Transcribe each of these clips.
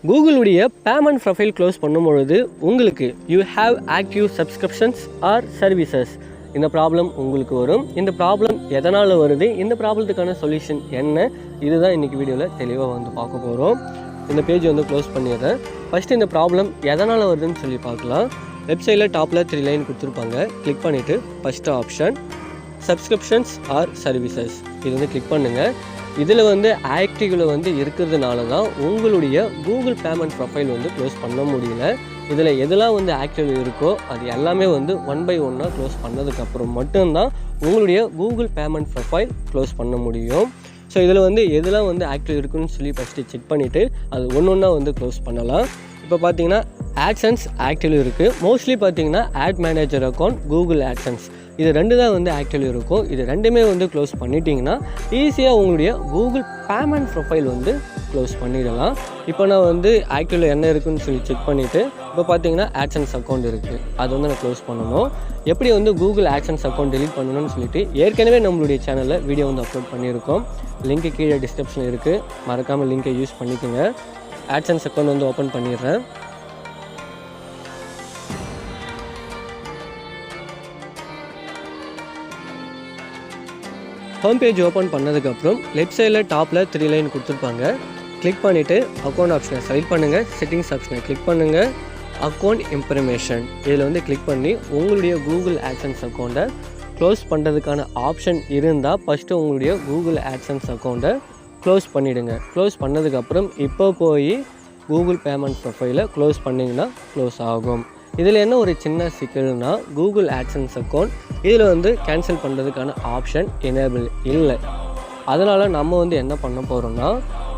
கூகுளுடைய payment profile close பண்ணும்பொழுது உங்களுக்கு you have active subscriptions or services இந்த ப்ராப்ளம் உங்களுக்கு வரும். இந்த ப்ராப்ளம் எதனால் வருது, இந்த ப்ராப்ளத்துக்கான சொல்யூஷன் என்ன, இதுதான் இன்றைக்கி வீடியோவில் தெளிவாக பார்க்க போகிறோம். இந்த பேஜ் க்ளோஸ் பண்ணிடுறேன். ஃபஸ்ட்டு இந்த ப்ராப்ளம் எதனால் வருதுன்னு சொல்லி பார்க்கலாம். வெப்சைட்டில் டாப்பில் 3 லைன் கொடுத்துருப்பாங்க. கிளிக் பண்ணிவிட்டு first option subscriptions or services இது கிளிக் பண்ணுங்கள். இதில் ஆக்டிவில் இருக்கிறதுனால தான் உங்களுடைய கூகுள் பேமெண்ட் ப்ரொஃபைல் க்ளோஸ் பண்ண முடியல. இதில் எதெல்லாம் ஆக்டிவ் இருக்கோ அது எல்லாமே 1 by 1 க்ளோஸ் பண்ணதுக்கப்புறம் மட்டும்தான் உங்களுடைய கூகுள் பேமெண்ட் ப்ரொஃபைல் க்ளோஸ் பண்ண முடியும். ஸோ இதில் எதெல்லாம் ஆக்டிவ் இருக்குன்னு சொல்லி ஃபஸ்ட்டு செக் பண்ணிவிட்டு அது ஒன்று க்ளோஸ் பண்ணலாம். இப்போ பார்த்தீங்கன்னா adsense ஆக்டிவ் இருக்குது. மோஸ்ட்லி பார்த்தீங்கன்னா ad manager account, Google adsense இது 2 தான் ஆக்டிவ் இருக்கும். இது 2மே க்ளோஸ் பண்ணிட்டீங்கன்னா ஈஸியாக உங்களுடைய கூகுள் பேமெண்ட் ப்ரொஃபைல் க்ளோஸ் பண்ணிடலாம். இப்போ நான் ஆக்டிவில் என்ன இருக்குதுன்னு சொல்லி செக் பண்ணிவிட்டு இப்போ பார்த்தீங்கன்னா adsense அக்கௌண்ட் இருக்குது. அது நான் க்ளோஸ் பண்ணணும். எப்படி கூகுள் adsense அக்கௌண்ட் டெலீட் பண்ணணும்னு சொல்லிட்டு ஏற்கனவே நம்மளுடைய சேனலில் வீடியோ அப்லோட் பண்ணியிருக்கோம். லிங்க்கு கீழே டிஸ்கிரிப்ஷனில் இருக்குது, மறக்காமல் லிங்கை யூஸ் பண்ணிக்கோங்க. adsense அக்கௌண்ட் ஓப்பன் பண்ணிடுறேன். ஹோம் பேஜ் ஓப்பன் பண்ணதுக்கப்புறம் லெஃப்ட் சைடில் டாப்பில் 3 லைன் கொடுத்துருப்பாங்க. கிளிக் பண்ணிவிட்டு அக்கௌண்ட் ஆப்ஷனை செலக்ட் பண்ணுங்கள். செட்டிங்ஸ் ஆப்ஷனை கிளிக் பண்ணுங்கள். அக்கௌண்ட் இன்ஃபர்மேஷன் இதில் கிளிக் பண்ணி உங்களுடைய கூகுள் adsense அக்கௌண்ட்டை க்ளோஸ் பண்ணுறதுக்கான ஆப்ஷன் இருந்தால் ஃபஸ்ட்டு உங்களுடைய கூகுள் adsense அக்கௌண்ட்டை க்ளோஸ் பண்ணிவிடுங்க. க்ளோஸ் பண்ணதுக்கப்புறம் இப்போ போய் கூகுள் பேமெண்ட் ப்ரொஃபைலை க்ளோஸ் பண்ணிங்கன்னா க்ளோஸ் ஆகும். இதில் என்ன ஒரு சின்ன சிக்கல்னா கூகுள் adsense அக்கௌண்ட் இதில் கேன்சல் பண்ணுறதுக்கான ஆப்ஷன் எனேபிள் இல்லை. அதனால் நம்ம என்ன பண்ண போகிறோம்னா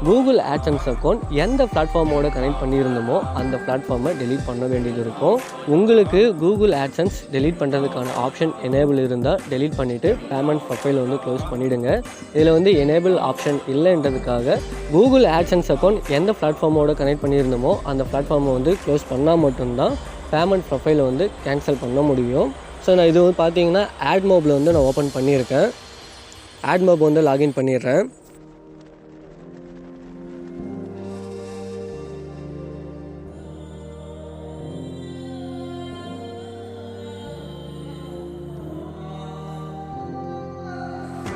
கூகுள் adsense அக்கௌண்ட் எந்த பிளாட்ஃபார்மோட கனெக்ட் பண்ணியிருந்தோமோ அந்த பிளாட்ஃபார்மை டெலீட் பண்ண வேண்டியது இருக்கும். உங்களுக்கு கூகுள் adsense டெலீட் பண்ணுறதுக்கான ஆப்ஷன் எனேபிள் இருந்தால் டெலீட் பண்ணிவிட்டு பேமெண்ட் ப்ரொஃபைல் க்ளோஸ் பண்ணிவிடுங்க. இதில் எனேபிள் ஆப்ஷன் இல்லைன்றதுக்காக கூகுள் adsense அக்கௌண்ட் எந்த பிளாட்ஃபார்மோட கனெக்ட் பண்ணியிருந்தோமோ அந்த பிளாட்ஃபார்மை க்ளோஸ் பண்ணால் மட்டும்தான் பேமெண்ட் ப்ரொஃபைலை கேன்சல் பண்ண முடியும். ஸோ நான் இது பார்த்தீங்கன்னா ஆட் மோபில் நான் ஓப்பன் பண்ணியிருக்கேன். ஆட் மோப் லாகின் பண்ணிடுறேன்.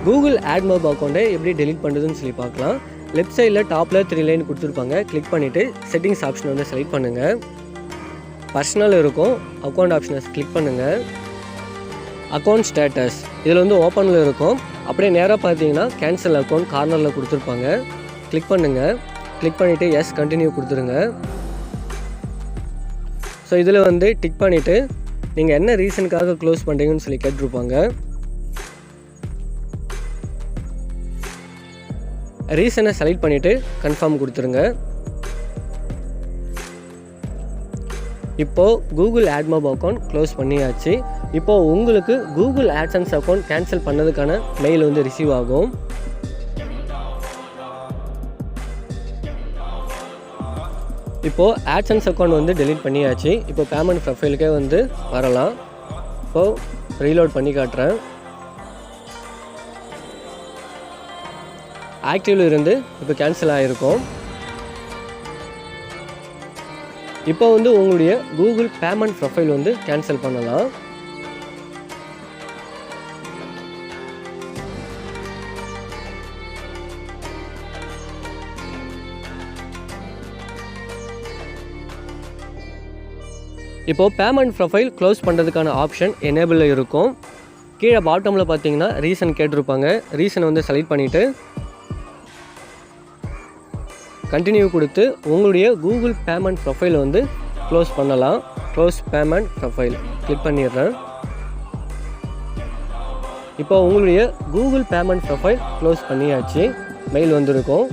கூகுள் ஆட் மோப் அக்கௌண்ட்டை எப்படி டெலீட் பண்ணுறதுன்னு சொல்லி பார்க்கலாம். லெஃப்ட் சைடில் டாப்பில் 3 லைன் கொடுத்துருப்பாங்க. கிளிக் பண்ணிவிட்டு செட்டிங்ஸ் ஆப்ஷனை செலக்ட் பண்ணுங்கள். பர்சனல் இருக்கும், அக்கௌண்ட் ஆப்ஷனை கிளிக் பண்ணுங்கள். அக்கௌண்ட் ஸ்டேட்டஸ் இதில் ஓப்பனில் இருக்கும். அப்படியே நேராக பார்த்தீங்கன்னா கேன்சல் அக்கௌண்ட் கார்னரில் கொடுத்துருப்பாங்க. கிளிக் பண்ணுங்கள். கிளிக் பண்ணிவிட்டு எஸ் கண்டினியூ கொடுத்துருங்க. ஸோ இதில் டிக் பண்ணிவிட்டு நீங்கள் என்ன ரீசனுக்காக க்ளோஸ் பண்ணுறீங்கன்னு சொல்லி கேட்டிருப்பாங்க. ரீசனை செலக்ட் பண்ணிவிட்டு கன்ஃபார்ம் கொடுத்துருங்க. இப்போது கூகுள் AdMob அக்கௌண்ட் க்ளோஸ் பண்ணியாச்சு. இப்போது உங்களுக்கு கூகுள் adsense அக்கௌண்ட் கேன்சல் பண்ணதுக்கான மெயில் ரிசீவ் ஆகும். இப்போது adsense அக்கௌண்ட் டெலீட் பண்ணியாச்சு. இப்போ பேமெண்ட் ப்ரொஃபைலுக்கே வரலாம். இப்போது ரீலோட் பண்ணி காட்டுறேன். ஆக்டிவில் இருந்து இப்போ கேன்சல் ஆகிருக்கும். இப்போ உங்களுடைய கூகுள் பேமெண்ட் ப்ரொஃபைல் கேன்சல் பண்ணலாம். இப்போது பேமெண்ட் ப்ரொஃபைல் க்ளோஸ் பண்ணுறதுக்கான ஆப்ஷன் எனேபிள் இருக்கும். கீழே பாட்டமில் பார்த்தீங்கன்னா ரீசன் கேட்டிருப்பாங்க. ரீசனை செலக்ட் பண்ணிவிட்டு கண்டினியூ கொடுத்து உங்களுடைய கூகுள் பேமெண்ட் ப்ரொஃபைல் க்ளோஸ் பண்ணலாம். க்ளோஸ் பேமெண்ட் ப்ரொஃபைல் கிளிக் பண்ணிடுறேன். இப்போ உங்களுடைய கூகுள் பேமெண்ட் ப்ரொஃபைல் க்ளோஸ் பண்ணியாச்சு. மெயில் வந்திருக்கும்.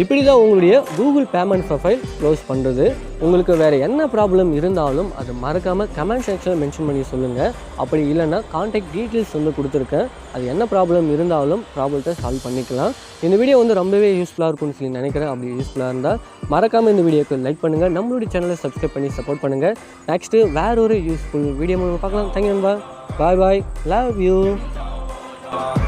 இப்படி தான் உங்களுடைய கூகுள் பேமெண்ட் ப்ரொஃபைல் க்ளோஸ் பண்ணுறது. உங்களுக்கு வேறு என்ன ப்ராப்ளம் இருந்தாலும் அது மறக்காமல் கமெண்ட் செக்ஷனில் மென்ஷன் பண்ணி சொல்லுங்கள். அப்படி இல்லைன்னா கான்டாக்ட் டீட்டெயில்ஸ் கொடுத்துருக்கேன். அது என்ன ப்ராப்ளம் இருந்தாலும் ப்ராப்ளத்தை சால்வ் பண்ணிக்கலாம். இந்த வீடியோ ரொம்பவே யூஸ்ஃபுல்லாக இருக்கும்னு சொல்லி நினைக்கிறேன். அப்படி யூஸ்ஃபுல்லாக இருந்தால் மறக்காமல் இந்த வீடியோக்கு லைக் பண்ணுங்கள். நம்மளுடைய சேனலை சப்ஸ்கிரைப் பண்ணி சப்போர்ட் பண்ணுங்கள். நெக்ஸ்ட்டு வேறு ஒரு யூஸ்ஃபுல் வீடியோ பார்க்கலாம். தேங்க்யூ நண்பா. Bye bye. Love you. are.